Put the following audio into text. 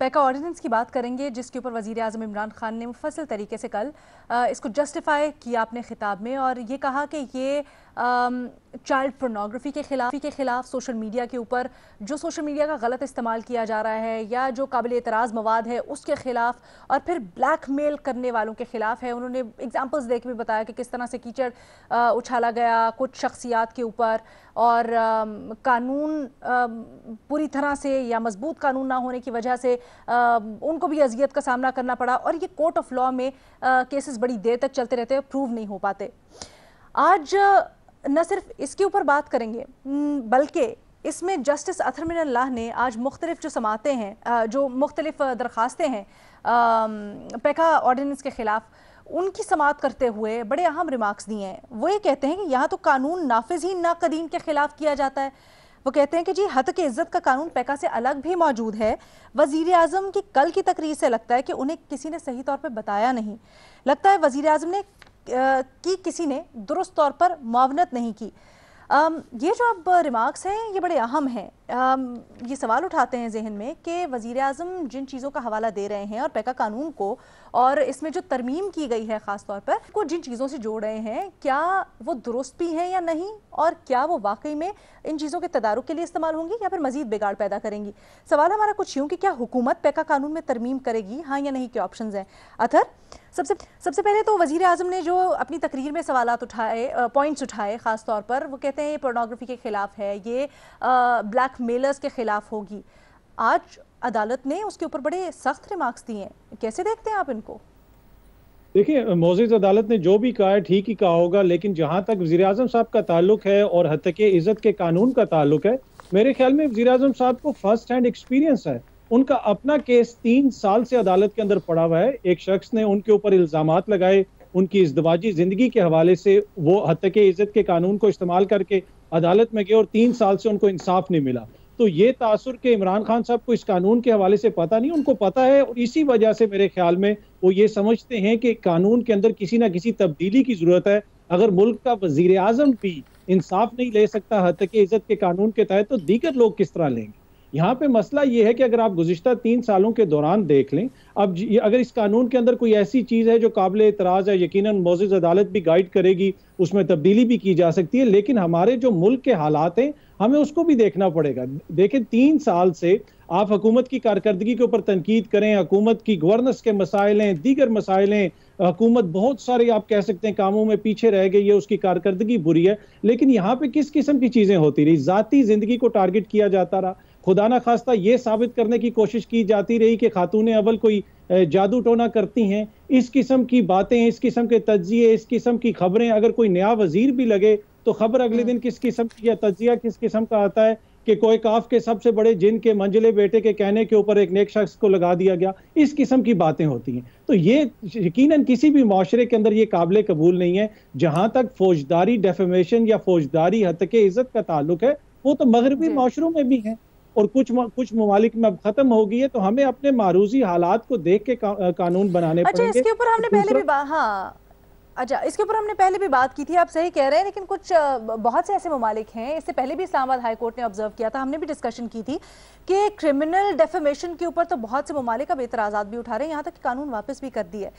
Paika ordinance की बात करेंगे जिसके ऊपर वज़ीर आज़म इमरान खान ने मुफस्सल तरीके से कल इसको जस्टिफाई किया अपने खिताब में और ये कहा कि ये चाइल्ड पोर्नोग्राफी के खिलाफ सोशल मीडिया के ऊपर जो सोशल मीडिया का गलत इस्तेमाल किया जा रहा है या जो काबिल एतराज़ मवाद है उसके ख़िलाफ़ और फिर ब्लैकमेल करने वालों के ख़िलाफ़ है। उन्होंने एग्जांपल्स दे के भी बताया कि किस तरह से कीचड़ उछाला गया कुछ शख्सियात के ऊपर और कानून पूरी तरह से या मजबूत कानून ना होने की वजह से उनको भी अजियत का सामना करना पड़ा और ये कोर्ट ऑफ लॉ में केसेस बड़ी देर तक चलते रहते हैं, प्रूव नहीं हो पाते। आज न सिर्फ इसके ऊपर बात करेंगे बल्कि इसमें जस्टिस अतहर मिनल्लाह ने आज मुख्तलिफ जो समातें हैं, जो मुख्तलिफ दरख्वास्तें हैं पैका ऑर्डिनेंस के ख़िलाफ़ उनकी समात करते हुए बड़े अहम रिमार्क्स दिए हैं। वो ये कहते हैं कि यहाँ तो कानून नाफिज ही नाक़दीन के ख़िलाफ़ किया जाता है। वो कहते हैं कि जी हद के इज़्ज़त का कानून पैका से अलग भी मौजूद है। वज़ीर आज़म की कल की तकरीर से लगता है कि उन्हें किसी ने सही तौर पर बताया नहीं, लगता है वज़ीर आज़म ने कि किसी ने दुरुस्त तौर पर मुआवनत नहीं की। ये जो अब रिमार्क्स हैं ये बड़े अहम हैं। ये सवाल उठाते हैं जहन में कि वज़ीर आज़म जिन चीज़ों का हवाला दे रहे हैं और पैका कानून को और इसमें जो तरमीम की गई है ख़ास तौर पर को जिन चीज़ों से जोड़ रहे हैं क्या वो दुरुस्त भी हैं या नहीं, और क्या वो वाकई में इन चीज़ों के तदारुक के लिए इस्तेमाल होंगी या फिर मज़ीद बिगाड़ पैदा करेंगी। सवाल हमारा कुछ यूँ कि क्या हुकूमत पैका कानून में तरमीम करेगी, हाँ या नहीं, के ऑप्शंस हैं। अतहर, सबसे पहले तो वज़ीर आज़म ने जो अपनी तकरीर में सवालात उठाए, पॉइंट्स उठाए ख़ास तौर पर, वो कहते हैं ये पोर्नोग्राफी के ख़िलाफ़ है, ये ब्लैक मेलर्स के ख़िलाफ़ होगी। आज अदालत ने उसके ऊपर बड़े सख्त रिमार्क्स दिए हैं, कैसे देखते हैं आप इनको? देखिए, मोअज़्ज़ज़ अदालत ने जो भी कहा है ठीक ही कहा होगा, लेकिन जहाँ तक वज़ीर आज़म साहब का ताल्लुक है और हद के इज़्ज़त के कानून का ताल्लुक है, मेरे ख्याल में वज़ीर आज़म साहब को फर्स्ट हैंड एक्सपीरियंस है। उनका अपना केस 3 साल से अदालत के अंदर पड़ा हुआ है। एक शख्स ने उनके ऊपर इल्ज़ामात लगाए, उनकी इज़्दिवाजी ज़िंदगी के हवाले से वो हद के इज़्ज़त के कानून को इस्तेमाल करके अदालत में गए और 3 साल से उनको इंसाफ नहीं मिला। तो ये तासुर के इमरान खान साहब को इस कानून के हवाले से पता नहीं, उनको पता है और इसी वजह से मेरे ख्याल में वो ये समझते हैं कि कानून के अंदर किसी ना किसी तब्दीली की ज़रूरत है। अगर मुल्क का वज़ीर आज़म भी इंसाफ नहीं ले सकता हद के इज़्ज़त के कानून के तहत, तो दीगर लोग किस तरह लेंगे। यहाँ पे मसला ये है कि अगर आप गुज़िश्ता 3 सालों के दौरान देख लें, अब अगर इस कानून के अंदर कोई ऐसी चीज़ है जो काबिल एतराज़ है, यकीनन मोअज़्ज़ज़ अदालत भी गाइड करेगी, उसमें तब्दीली भी की जा सकती है, लेकिन हमारे जो मुल्क के हालात हैं हमें उसको भी देखना पड़ेगा। देखें, 3 साल से आप हुकूमत की कारकर्दगी के ऊपर तनकीद करें, हुकूमत की गवर्नेंस के मसाइल हैं, दीगर मसाइल हैं, हुकूमत बहुत सारे आप कह सकते हैं कामों में पीछे रह गई है, उसकी कारकर्दगी बुरी है, लेकिन यहाँ पे किस किस्म की चीज़ें होती रही। ज़ाती ज़िंदगी को टारगेट किया जाता रहा, खुदा ना खास्ता ये साबित करने की कोशिश की जाती रही कि खातून अव्वल कोई जादू टोना करती हैं। इस किस्म की बातें, इस किस्म के तज्जिए, इस किस्म की खबरें, अगर कोई नया वजीर भी लगे तो खबर अगले दिन किस किस्म की या तज्जिया किस किस्म का आता है कि कोई काफ के सबसे बड़े जिन के मंजिले बेटे के कहने के ऊपर एक नेक शख्स को लगा दिया गया। इस किस्म की बातें होती हैं। तो ये यकीनन किसी भी माशरे के अंदर ये काबिल कबूल नहीं है। जहां तक फौजदारी डेफेमेशन या फौजदारी हद के इज्जत का ताल्लुक है, वो तो मगरबी माशरों में भी है और कुछ ममालिक में अब खत्म हो गई है। तो हमें अपने मारूजी हालात को देख के कानून बनाने पड़ेंगे। इसके ऊपर हमने पहले भी इसके ऊपर हमने पहले भी बात की थी, आप सही कह रहे हैं, लेकिन कुछ बहुत से ऐसे ममालिक हैं, इससे पहले भी इस्लामाबाद हाई कोर्ट ने ऑब्जर्व किया था, हमने भी डिस्कशन की थी कि क्रिमिनल डेफेमेशन के ऊपर तो बहुत से ममालिक अब एतराज़ात भी उठा रहे हैं, यहाँ तक कि कानून वापस भी कर दिया है।